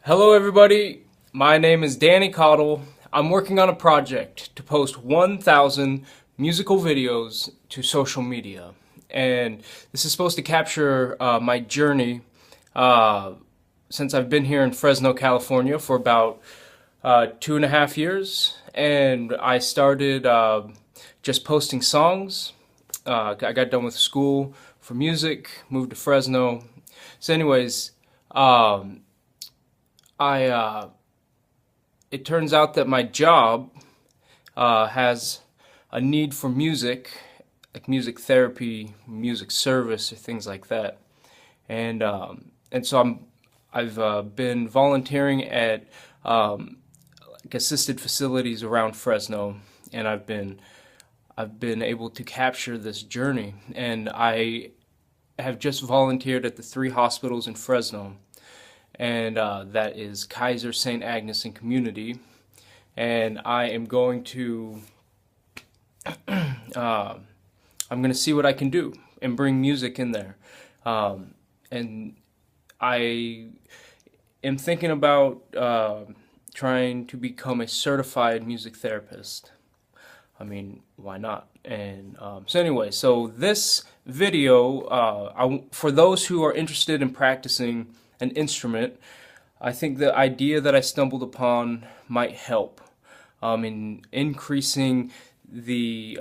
Hello everybody, my name is Danny Cottle. I'm working on a project to post 1,000 musical videos to social media. And this is supposed to capture my journey since I've been here in Fresno, California for about 2.5 years. And I started just posting songs. I got done with school for music, moved to Fresno. So anyways, it turns out that my job has a need for music, like music therapy, music service, or things like that, and so I've been volunteering at like assisted facilities around Fresno, and I've been able to capture this journey, and I have just volunteered at the 3 hospitals in Fresno. And that is Kaiser, St. Agnes, and Community. And I am going to, I'm going to see what I can do and bring music in there. And I am thinking about trying to become a certified music therapist. I mean, why not? And so anyway, so this video, for those who are interested in practicing an instrument, I think the idea that I stumbled upon might help in increasing the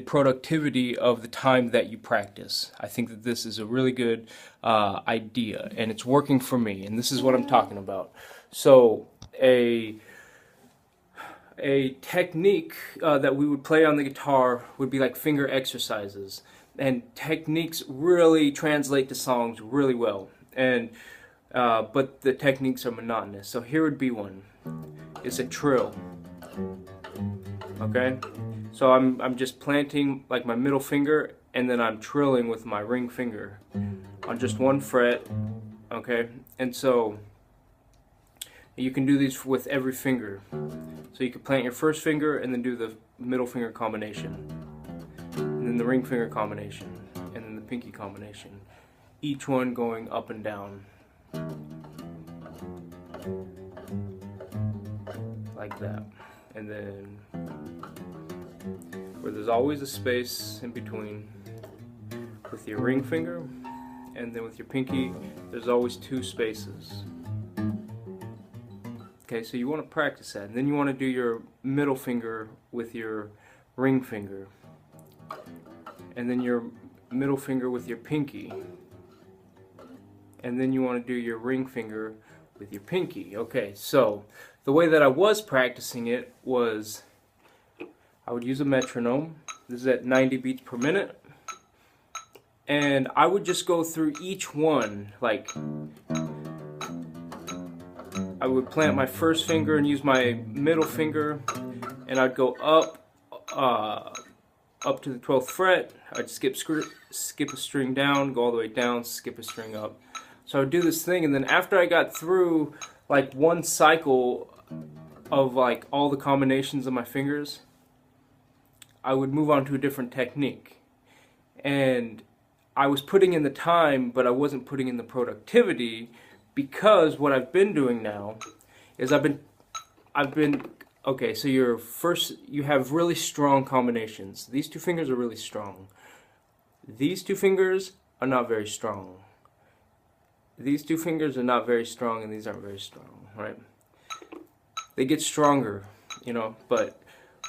productivity of the time that you practice. I think that this is a really good idea, and it's working for me, and this is what I'm talking about. So a technique that we would play on the guitar would be like finger exercises, and techniques really translate to songs really well. And but the techniques are monotonous. So here would be one. It's a trill. Okay? So I'm just planting like my middle finger, and then I'm trilling with my ring finger on just one fret. Okay? And so you can do these with every finger. So you can plant your first finger and then do the middle finger combination, and then the ring finger combination, and then the pinky combination. Each one going up and down like that, and then where there's always a space in between with your ring finger, and then with your pinky there's always 2 spaces. Okay, so you want to practice that, and then you want to do your middle finger with your ring finger, and then your middle finger with your pinky, and then you want to do your ring finger with your pinky. Okay, so the way that I was practicing it was I would use a metronome. This is at 90 beats per minute. And I would just go through each one. Like, I would plant my first finger and use my middle finger, and I'd go up to the 12th fret. I'd skip a string down, go all the way down, skip a string up. So I would do this thing, and then after I got through like one cycle of like all the combinations of my fingers, I would move on to a different technique. And I was putting in the time, but I wasn't putting in the productivity, because what I've been doing now is I've been okay, so you have really strong combinations. These 2 fingers are really strong. These 2 fingers are not very strong. These 2 fingers are not very strong, and these aren't very strong, right? They get stronger, you know, but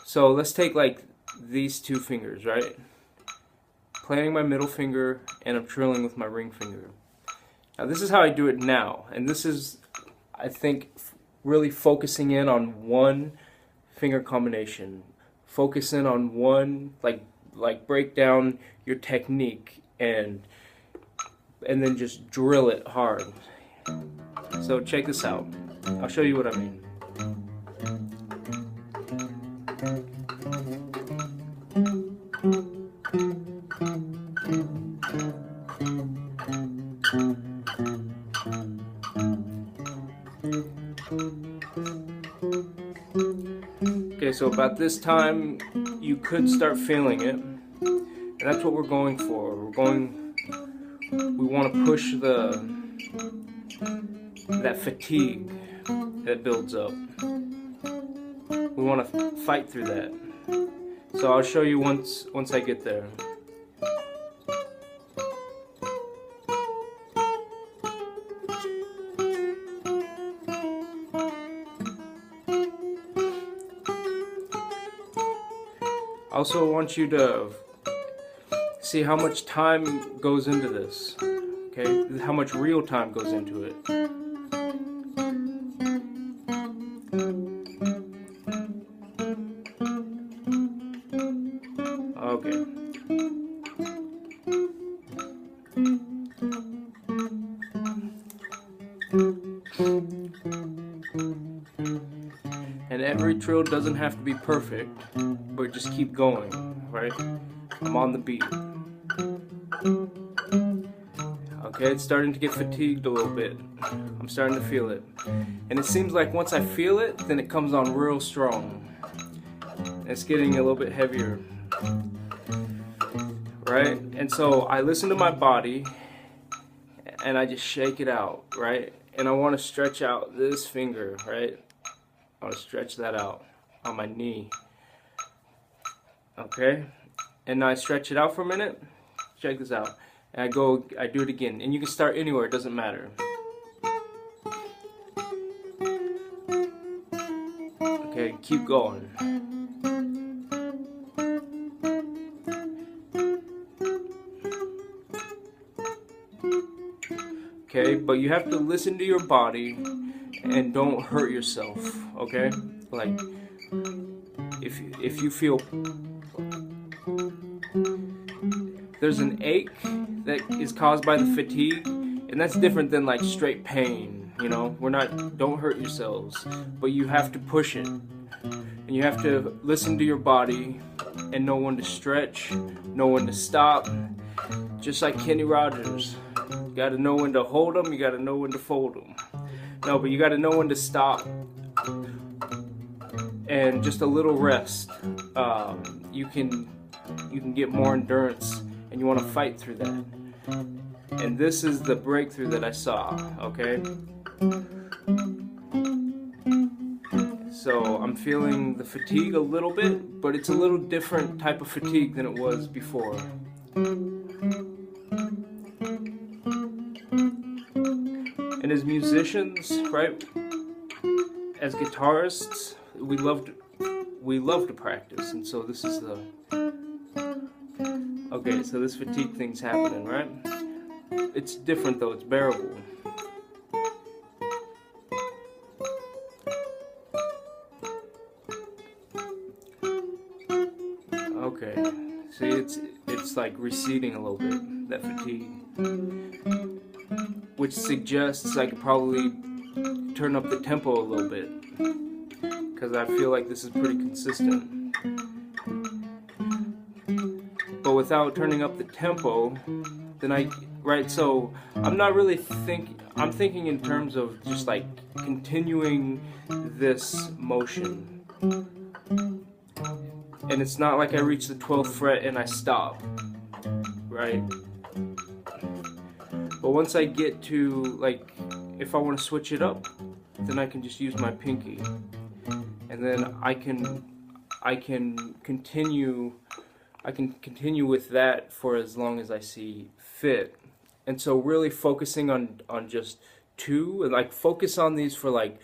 so let's take like these 2 fingers, right? Planting my middle finger, and I'm trilling with my ring finger. Now this is how I do it now, and this is, I think, really focusing in on one finger combination. Focus in on one, like break down your technique, and then just drill it hard. So check this out. I'll show you what I mean. Okay, so about this time you could start feeling it, and that's what we're going for. We want to push the that fatigue that builds up. We want to fight through that. So I'll show you once I get there. I also want you to see how much time goes into this, okay? How much real time goes into it. Okay. And every trill doesn't have to be perfect, but just keep going, right? I'm on the beat. Okay, it's starting to get fatigued a little bit. I'm starting to feel it. And it seems like once I feel it, then it comes on real strong. It's getting a little bit heavier. Right? And so I listen to my body and I just shake it out, right? And I want to stretch out this finger, right? I want to stretch that out on my knee. Okay? And I stretch it out for a minute. Check this out. And I do it again. And you can start anywhere, it doesn't matter. Okay, keep going. Okay, but you have to listen to your body and don't hurt yourself, okay? Like, if you feel there's an ache that is caused by the fatigue, and that's different than like straight pain, you know? Don't hurt yourselves, but you have to push it. And you have to listen to your body and know when to stretch, know when to stop. Just like Kenny Rogers. You gotta know when to hold them, you gotta know when to fold them. No, but you gotta know when to stop. And just a little rest. You can get more endurance, and you want to fight through that. And this is the breakthrough that I saw, okay? So I'm feeling the fatigue a little bit, but it's a little different type of fatigue than it was before. And as musicians, right, as guitarists, we love to practice, and so this is the okay. So this fatigue thing's happening, right? It's different though; it's bearable. Okay, see, it's like receding a little bit, that fatigue, which suggests I could probably turn up the tempo a little bit, because I feel like this is pretty consistent. But without turning up the tempo, then so I'm not really I'm thinking in terms of just like continuing this motion. And it's not like I reach the 12th fret and I stop, right? But once I get to, like, if I want to switch it up, then I can just use my pinky. And then I can continue with that for as long as I see fit. And so really focusing on just two, and like focus on these for, like,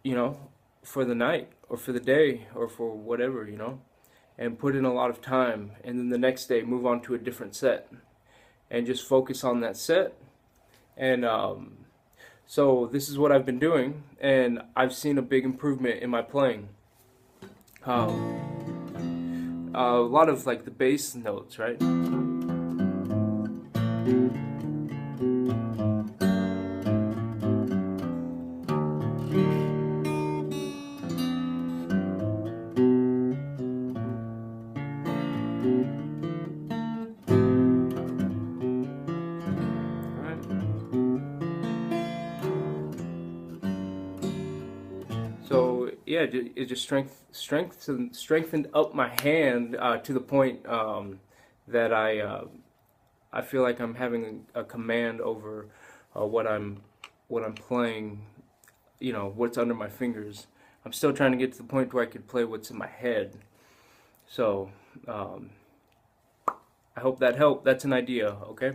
you know, for the night or for the day or for whatever, you know, and put in a lot of time, and then the next day move on to a different set and just focus on that set. And so this is what I've been doing, and I've seen a big improvement in my playing. A lot of like the bass notes, right? So yeah, it just strengthened up my hand to the point that I feel like I'm having a command over what I'm when I'm playing, you know, what's under my fingers. I'm still trying to get to the point where I could play what's in my head. So, I hope that helped. That's an idea, okay?